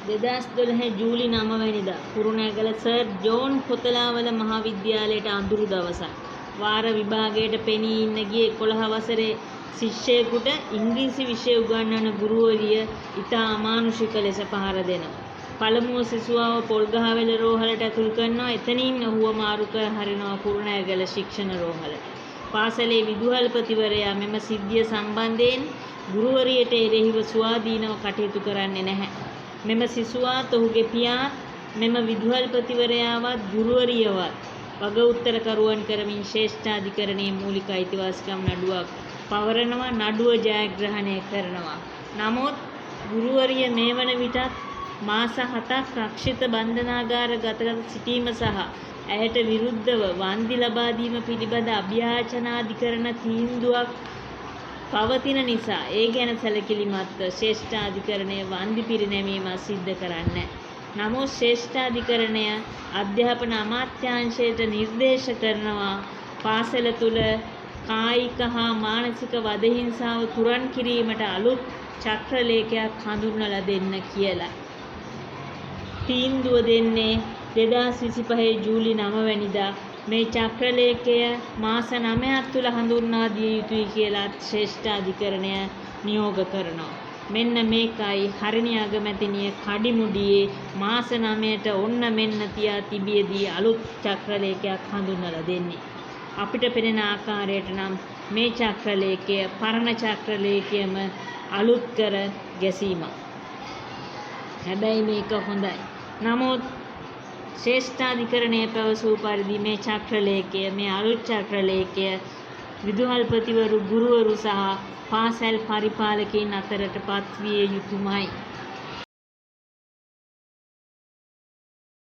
2012 ජූලි 9 වෙනිදා Kurunegala sir John Kotelawala මහාවිද්‍යාලයට අඳුරු දවසක්. වාර විභාගයට පෙනී ඉන්න ගිය 11 වසරේ ශිෂ්‍යයෙකුට ඉංග්‍රීසි විෂය උගන්වන ගුරුවරිය ඉතා අමානුෂික ලෙස පහර දෙනවා. පළමුව සිසුවාව පොල්ගහවෙල රෝහලට ඇතුල් කරනවා. එතනින් ඔහුව මාරු කර හරිනවා කුරුණෑගල ශික්ෂණ රෝහලට. පාසලේ විදුහල්පතිවරයා මෙම සිද්ධිය සම්බන්ධයෙන් ගුරුවරියට එරෙහිව ස්වාධීනව කටයුතු කරන්නේ නැහැ. මෙම සිසුවාත් ඔහුගේ පියාත් මෙම විදුහල්පතිවරයාවත් ගුරුවරියවත් වග උත්තරකරුවන් කරමින් ශ්‍රේෂ්ඨාධිකරණයේ මූලික අයිතිවාසිකම් නඩුවක් පවරනවා, නඩුව ජයග්‍රහණය කරනවා. නමුත් ගුරුවරිය මේ වන විටත් මාස 7ක් රක්ෂිත බන්ධනාගාරගත සිටීම සහ ඇයට විරුද්ධව වන්දි ලබා දීම පිළිබඳ අභියාචනාධිකරණ තීන්දුවක් පවතින නිසා ඒ ගැන සැලකිලිමත්ව ශ්‍රේෂ්ඨාධිකරණය වන්දි පිරිනැමීම සිද්ධ කරන්නේ. නමුත් ශ්‍රේෂ්ඨාධිකරණය අධ්‍යාපන අමාත්‍යාංශයට නිර්දේශ කරනවා පාසල තුල කායික හා මානසික වදහිංසාව තුරන් කිරීමට අලුත් චක්‍රලේඛයක් හඳුන්වලා දෙන්න කියලා. තීන්දුව දෙන්නේ 2025 ජූලි 9 වෙනිදා. මේ චක්‍රලේඛය මාස 9ක් තුල හඳුන්වා දිය යුතුයි කියලා ශ්‍රේෂ්ඨාධිකරණය නියෝග කරනවා. මෙන්න මේකයි හරිනි අගමැතිනිය කඩිමුඩියේ මාස 9ට ඔන්න මෙන්න තියා තිබියදී අලුත් චක්‍රලේඛයක් හඳුන්වලා දෙන්නේ. අපිට පෙනෙන ආකාරයට නම් මේ චක්‍රලේඛය පරණ චක්‍රලේඛයම අලුත් කර ගැසීමක්. හැබැයි මේක හොඳයි. නමුත් ශ්‍රේෂ්ඨාධිකරණය පැවසූ පරිදි මේ චක්‍රලේඛය, මේ අලුත් චක්‍රලේඛය විදුහල්පතිවරු, ගුරුවරු සහ පාසල් පරිපාලකයන් අතරට පත්විය යුතුමයි.